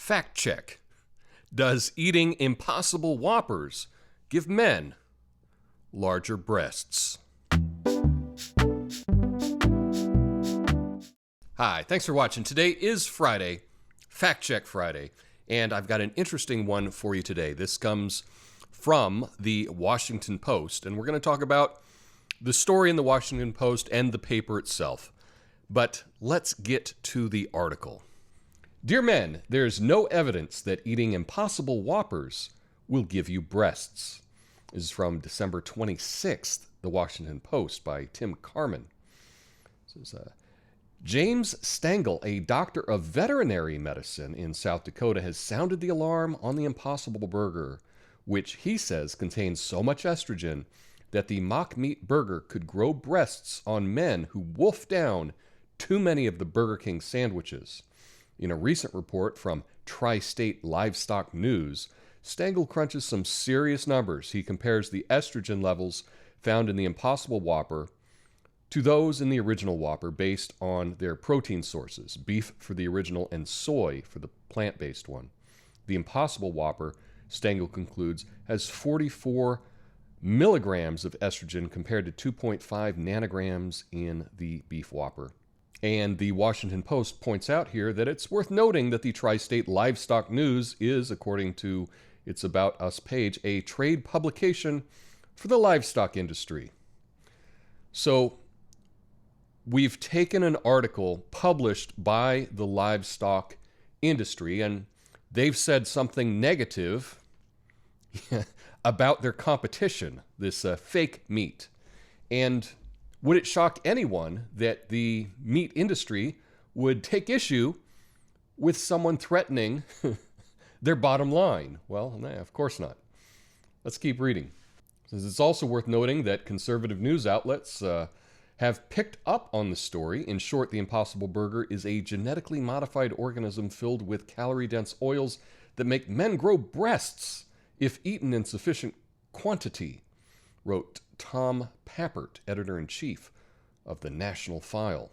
Fact check. Does eating Impossible Whoppers give men larger breasts? Hi, thanks for watching. Today is Friday, Fact Check Friday, and I've got an interesting one for you today. This comes from the Washington Post, and we're going to talk about the story in the Washington Post and the paper itself. But let's get to the article. Dear men, there's no evidence that eating Impossible Whoppers will give you breasts. This is from December 26th, the Washington Post, by Tim Carman. This is James Stengel, a doctor of veterinary medicine in South Dakota, has sounded the alarm on the Impossible Burger, which he says contains so much estrogen that the mock meat burger could grow breasts on men who wolf down too many of the Burger King sandwiches. In a recent report from Tri-State Livestock News, Stengel crunches some serious numbers. He compares the estrogen levels found in the Impossible Whopper to those in the original Whopper based on their protein sources, beef for the original and soy for the plant-based one. The Impossible Whopper, Stengel concludes, has 44 milligrams of estrogen compared to 2.5 nanograms in the beef Whopper. And the Washington Post points out here that it's worth noting that the Tri-State Livestock News is, according to its About Us page, a trade publication for the livestock industry. So we've taken an article published by the livestock industry, and they've said something negative about their competition, this fake meat. And would it shock anyone that the meat industry would take issue with someone threatening their bottom line? Well, nah, of course not. Let's keep reading. It's also worth noting that conservative news outlets have picked up on the story. In short, the Impossible Burger is a genetically modified organism filled with calorie-dense oils that make men grow breasts if eaten in sufficient quantity, wrote Tom Pappert, editor-in-chief of the National File.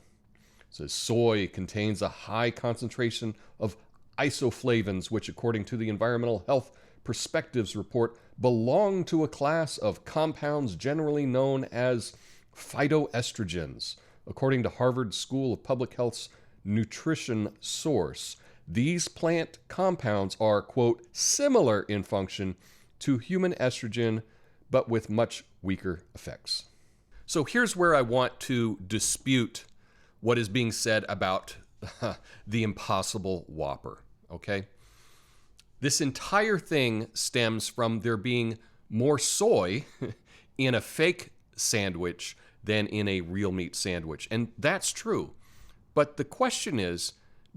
It says soy contains a high concentration of isoflavones, which, according to the Environmental Health Perspectives report, belong to a class of compounds generally known as phytoestrogens. According to Harvard School of Public Health's nutrition source, these plant compounds are, quote, similar in function to human estrogen, but with much weaker effects. So here's where I want to dispute what is being said about the Impossible Whopper, okay? This entire thing stems from there being more soy in a fake sandwich than in a real meat sandwich. And that's true. But the question is,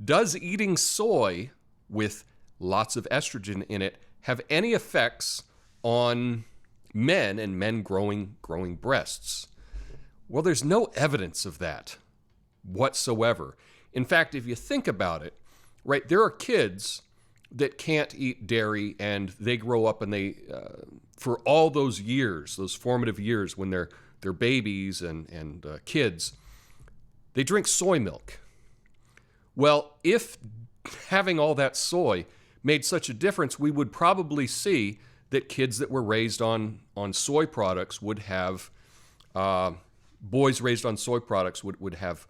does eating soy with lots of estrogen in it have any effects on men and men growing breasts? Well, there's no evidence of that whatsoever. In fact, if you think about it, right, there are kids that can't eat dairy and they grow up and they, for all those years, those formative years when they're babies and kids, they drink soy milk. Well, if having all that soy made such a difference, we would probably see that kids that were raised on soy products would have, boys raised on soy products would have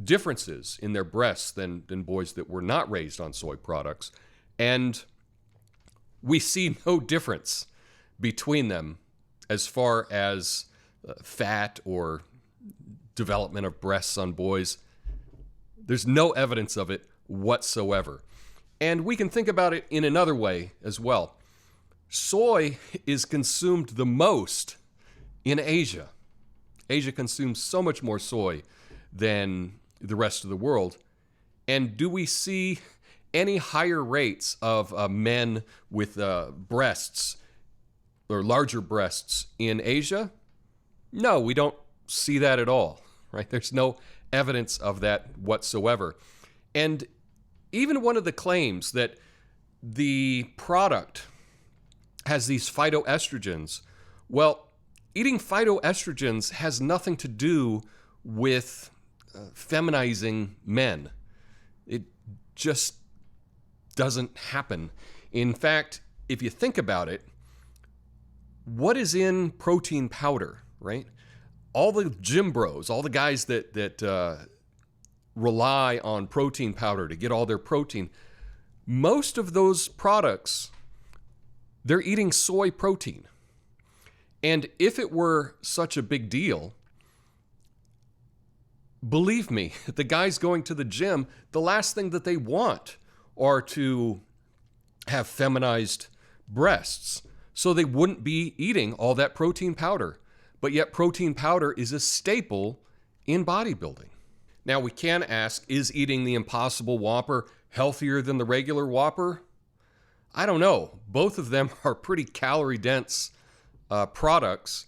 differences in their breasts than boys that were not raised on soy products. And we see no difference between them as far as fat or development of breasts on boys. There's no evidence of it whatsoever. And we can think about it in another way as well. Soy is consumed the most in Asia. Asia consumes so much more soy than the rest of the world. And do we see any higher rates of men with breasts or larger breasts in Asia? No, we don't see that at all, right? There's no evidence of that whatsoever. And even one of the claims that the product has these phytoestrogens, well, eating phytoestrogens has nothing to do with feminizing men. It just doesn't happen. In fact, if you think about it, what is in protein powder, right? All the gym bros, all the guys that rely on protein powder to get all their protein, most of those products, they're eating soy protein. And if it were such a big deal, believe me, the guys going to the gym, the last thing that they want are to have feminized breasts. So they wouldn't be eating all that protein powder. But yet protein powder is a staple in bodybuilding. Now we can ask, is eating the Impossible Whopper healthier than the regular Whopper? I don't know. Both of them are pretty calorie dense products.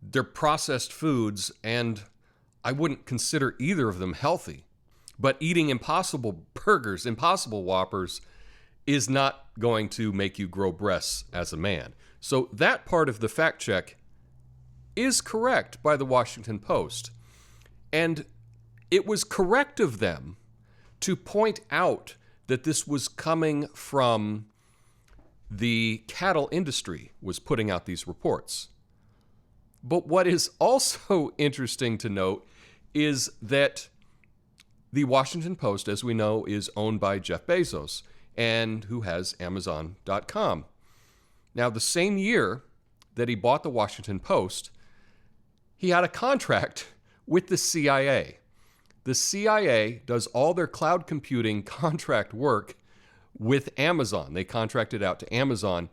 They're processed foods, and I wouldn't consider either of them healthy. But eating Impossible Burgers, Impossible Whoppers, is not going to make you grow breasts as a man. So that part of the fact check is correct by the Washington Post. And it was correct of them to point out that this was coming from the cattle industry was putting out these reports. But what is also interesting to note is that the Washington Post, as we know, is owned by Jeff Bezos, and who has Amazon.com. Now, the same year that he bought the Washington Post, he had a contract with the CIA. The CIA does all their cloud computing contract work with Amazon. They contracted out to Amazon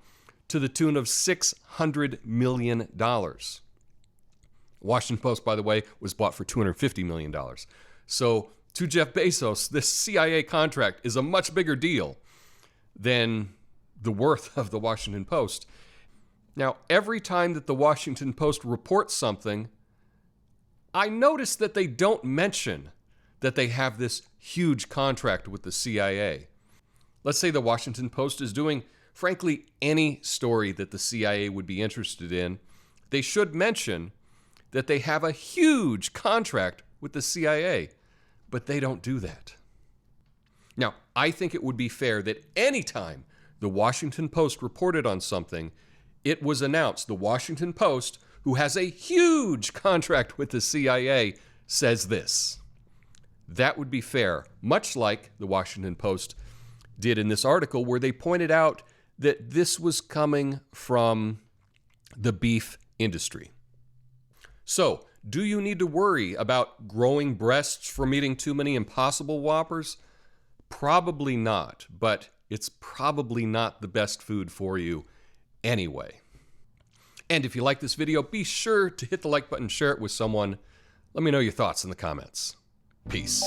to the tune of $600 million. Washington Post, by the way, was bought for $250 million. So to Jeff Bezos, this CIA contract is a much bigger deal than the worth of the Washington Post. Now, every time that the Washington Post reports something, I notice that they don't mention that they have this huge contract with the CIA. Let's say the Washington Post is doing, frankly, any story that the CIA would be interested in. They should mention that they have a huge contract with the CIA, but they don't do that. Now, I think it would be fair that anytime the Washington Post reported on something, it was announced the Washington Post, who has a huge contract with the CIA, says this. That would be fair, much like the Washington Post did in this article where they pointed out that this was coming from the beef industry. So, do you need to worry about growing breasts from eating too many Impossible Whoppers? Probably not, but it's probably not the best food for you anyway. And if you like this video, be sure to hit the like button, share it with someone. Let me know your thoughts in the comments. Peace.